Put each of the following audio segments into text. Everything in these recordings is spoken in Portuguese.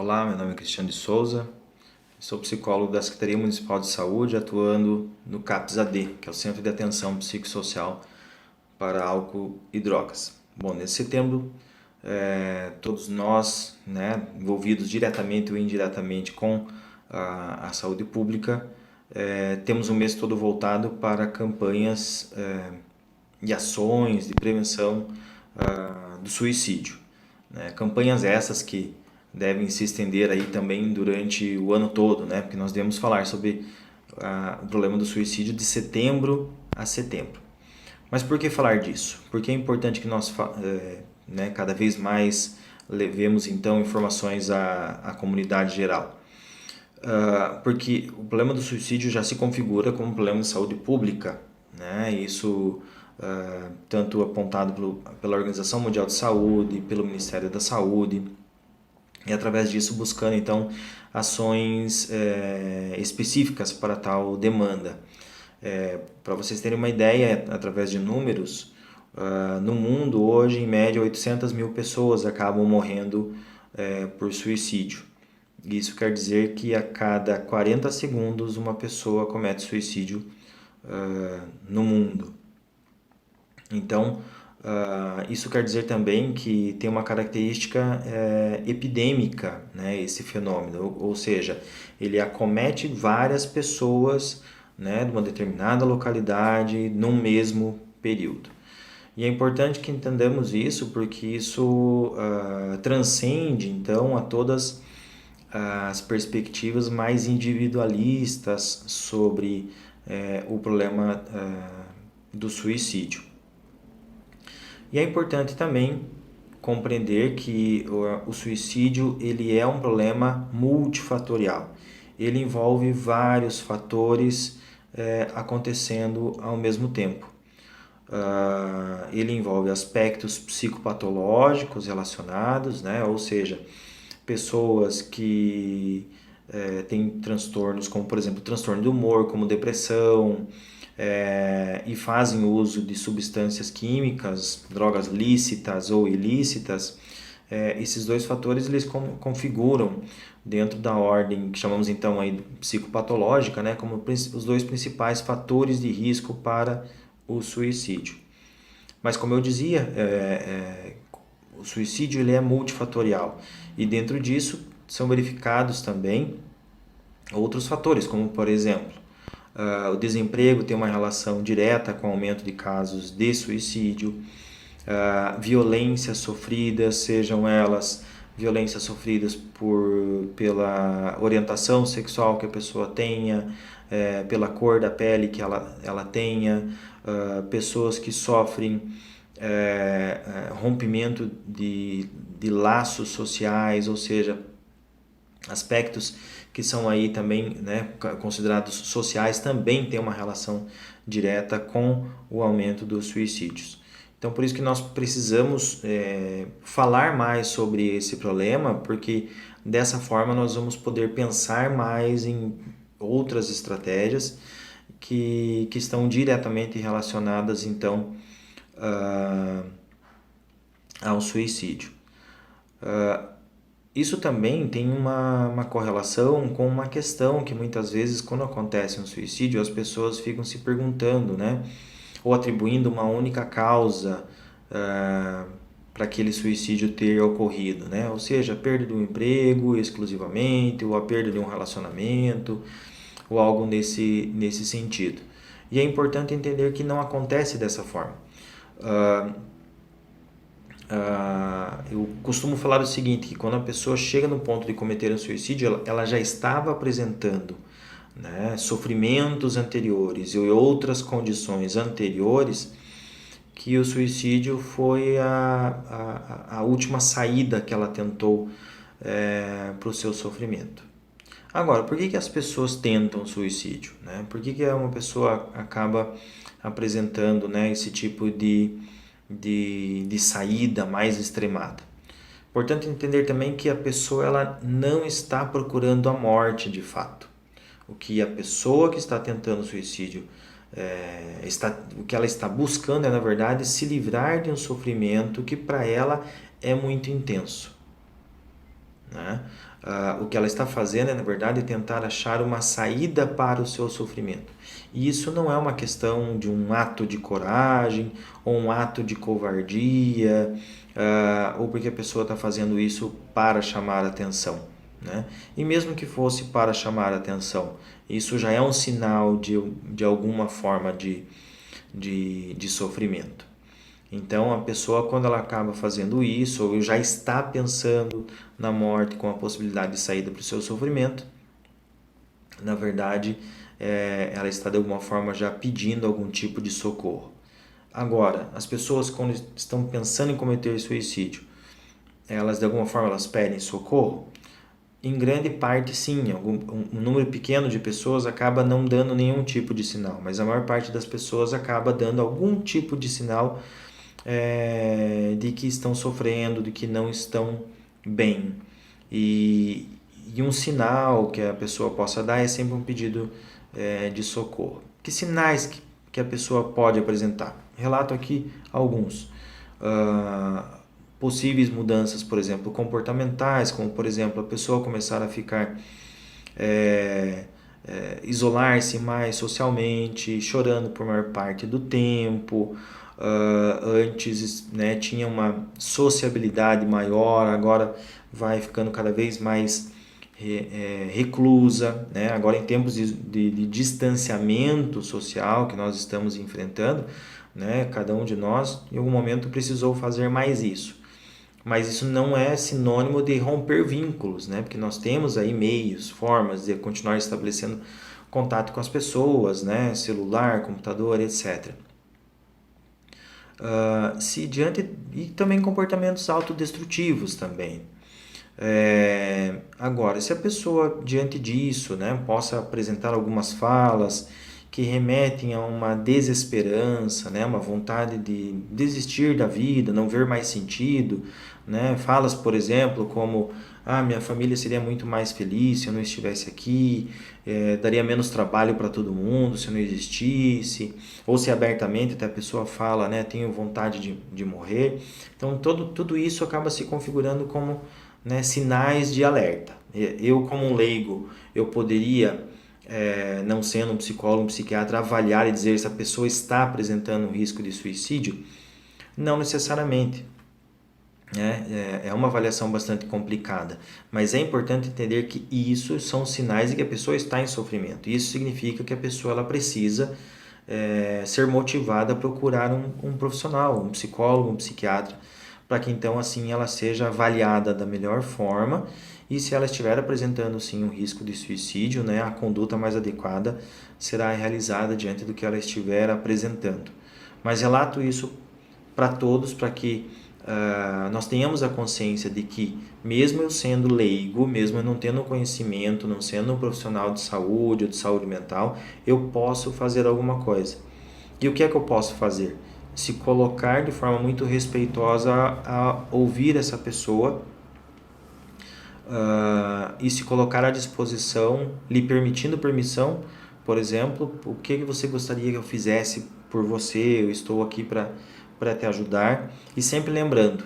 Olá, meu nome é Cristiano de Souza, sou psicólogo da Secretaria Municipal de Saúde, atuando no CAPS-AD, que é o Centro de Atenção Psicossocial para Álcool e Drogas. Bom, nesse setembro, todos nós, né, envolvidos diretamente ou indiretamente com a saúde pública, temos o mês todo voltado para campanhas e ações de prevenção do suicídio, né? Campanhas essas que devem se estender aí também durante o ano todo, né? Porque nós devemos falar sobre o problema do suicídio de setembro a setembro. Mas por que falar disso? Porque é importante que nós né, cada vez mais levemos então informações à comunidade geral. Porque o problema do suicídio já se configura como um problema de saúde pública, né? Isso tanto apontado pela Organização Mundial de Saúde, pelo Ministério da Saúde, e através disso buscando então ações específicas para tal demanda. Para vocês terem uma ideia, através de números, no mundo hoje em média 800 mil pessoas acabam morrendo por suicídio. Isso quer dizer que a cada 40 segundos uma pessoa comete suicídio no mundo. Então, isso quer dizer também que tem uma característica epidêmica, né, esse fenômeno, ou seja, ele acomete várias pessoas, né, de uma determinada localidade num mesmo período. E é importante que entendamos isso porque isso transcende então a todas as perspectivas mais individualistas sobre o problema do suicídio. E é importante também compreender que o suicídio ele é um problema multifatorial. Ele envolve vários fatores acontecendo ao mesmo tempo. Ele envolve aspectos psicopatológicos relacionados, né? Ou seja, pessoas que têm transtornos como, por exemplo, transtorno do humor, como depressão, e fazem uso de substâncias químicas, drogas lícitas ou ilícitas. Esses dois fatores eles configuram dentro da ordem que chamamos então aí psicopatológica, né, como os dois principais fatores de risco para o suicídio. Mas como eu dizia, o suicídio ele é multifatorial e dentro disso são verificados também outros fatores, como por exemplo, o desemprego tem uma relação direta com o aumento de casos de suicídio, violências sofridas, sejam elas violências sofridas pela orientação sexual que a pessoa tenha, pela cor da pele que ela tenha, pessoas que sofrem rompimento de laços sociais, ou seja, aspectos que são aí também, né, considerados sociais também têm uma relação direta com o aumento dos suicídios. Então, por isso que nós precisamos falar mais sobre esse problema, porque dessa forma nós vamos poder pensar mais em outras estratégias que estão diretamente relacionadas, então, ao suicídio. Isso também tem uma correlação com uma questão que muitas vezes, quando acontece um suicídio, as pessoas ficam se perguntando, né? Ou atribuindo uma única causa para aquele suicídio ter ocorrido, né? Ou seja, a perda de um emprego exclusivamente, ou a perda de um relacionamento, ou algo nesse sentido. E é importante entender que não acontece dessa forma. Eu costumo falar o seguinte, que quando a pessoa chega no ponto de cometer um suicídio, ela já estava apresentando, né, sofrimentos anteriores e outras condições anteriores, que o suicídio foi a última saída que ela tentou para o seu sofrimento. Agora, por que as pessoas tentam suicídio, né? Por que uma pessoa acaba apresentando, né, esse tipo de saída mais extremada? Importante entender também que a pessoa ela não está procurando a morte de fato. O que a pessoa que está tentando suicídio, o que ela está buscando é, na verdade, se livrar de um sofrimento que para ela é muito intenso, né? O que ela está fazendo é, na verdade, tentar achar uma saída para o seu sofrimento. E isso não é uma questão de um ato de coragem ou um ato de covardia, ou porque a pessoa está fazendo isso para chamar atenção, né? E mesmo que fosse para chamar atenção, isso já é um sinal de alguma forma de sofrimento. Então, a pessoa, quando ela acaba fazendo isso, ou já está pensando na morte com a possibilidade de saída para o seu sofrimento, na verdade, ela está de alguma forma já pedindo algum tipo de socorro. Agora, as pessoas quando estão pensando em cometer suicídio, elas de alguma forma elas pedem socorro? Em grande parte sim, um número pequeno de pessoas acaba não dando nenhum tipo de sinal, mas a maior parte das pessoas acaba dando algum tipo de sinal de que estão sofrendo, de que não estão bem. E um sinal que a pessoa possa dar é sempre um pedido de socorro. Que sinais que a pessoa pode apresentar? Relato aqui alguns. Possíveis mudanças, por exemplo, comportamentais, como por exemplo a pessoa começar a ficar isolar-se mais socialmente, chorando por maior parte do tempo. Antes, né, tinha uma sociabilidade maior, agora vai ficando cada vez mais reclusa, né? Agora em tempos de distanciamento social que nós estamos enfrentando, né? Cada um de nós em algum momento precisou fazer mais isso. Mas isso não é sinônimo de romper vínculos, né? Porque nós temos aí meios, formas de continuar estabelecendo contato com as pessoas, né? Celular, computador, etc. Se diante e também comportamentos autodestrutivos também. Agora, se a pessoa diante disso, né, possa apresentar algumas falas que remetem a uma desesperança, né, uma vontade de desistir da vida, não ver mais sentido, né, falas, por exemplo, como minha família seria muito mais feliz se eu não estivesse aqui, daria menos trabalho para todo mundo se eu não existisse, ou se abertamente até a pessoa fala, né, tenho vontade de morrer. Então, tudo isso acaba se configurando como, né, sinais de alerta. Eu, como um leigo, eu poderia, não sendo um psicólogo, um psiquiatra, avaliar e dizer se a pessoa está apresentando um risco de suicídio? Não necessariamente. É uma avaliação bastante complicada, mas é importante entender que isso são sinais de que a pessoa está em sofrimento. Isso significa que a pessoa ela precisa ser motivada a procurar um profissional, um psicólogo, um psiquiatra, para que então assim ela seja avaliada da melhor forma e se ela estiver apresentando sim um risco de suicídio, né, a conduta mais adequada será realizada diante do que ela estiver apresentando. Mas relato isso para todos, para que nós tenhamos a consciência de que, mesmo eu sendo leigo, mesmo eu não tendo conhecimento, não sendo um profissional de saúde ou de saúde mental, eu posso fazer alguma coisa. E o que é que eu posso fazer? Se colocar de forma muito respeitosa a ouvir essa pessoa e se colocar à disposição, lhe permitindo permissão, por exemplo, o que você gostaria que eu fizesse por você, eu estou aqui para te ajudar. E sempre lembrando,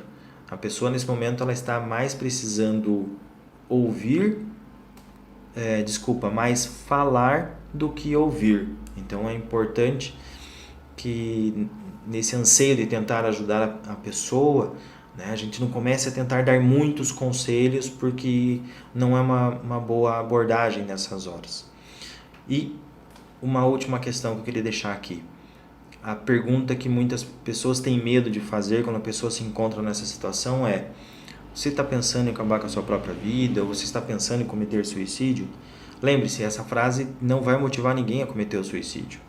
a pessoa nesse momento ela está mais precisando ouvir, mais falar do que ouvir. Então é importante que nesse anseio de tentar ajudar a pessoa, né, a gente não comece a tentar dar muitos conselhos porque não é uma boa abordagem nessas horas. E uma última questão que eu queria deixar aqui. A pergunta que muitas pessoas têm medo de fazer quando a pessoa se encontra nessa situação é: você está pensando em acabar com a sua própria vida? Ou você está pensando em cometer suicídio? Lembre-se, essa frase não vai motivar ninguém a cometer o suicídio.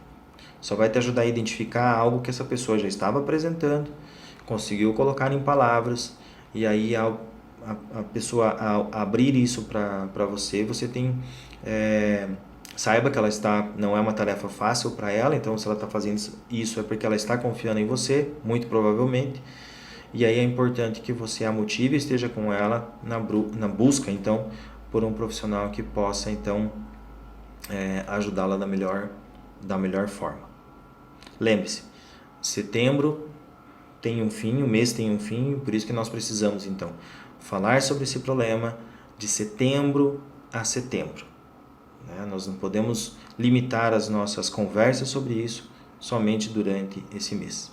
Só vai te ajudar a identificar algo que essa pessoa já estava apresentando, conseguiu colocar em palavras, e aí a pessoa ao abrir isso para você, você tem saiba que não é uma tarefa fácil para ela, então se ela está fazendo isso é porque ela está confiando em você, muito provavelmente, e aí é importante que você a motive e esteja com ela na busca, então, por um profissional que possa, então, ajudá-la da melhor forma. Lembre-se, setembro tem um fim, o mês tem um fim, por isso que nós precisamos, então, falar sobre esse problema, de setembro a setembro. Nós não podemos limitar as nossas conversas sobre isso somente durante esse mês.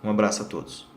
Um abraço a todos.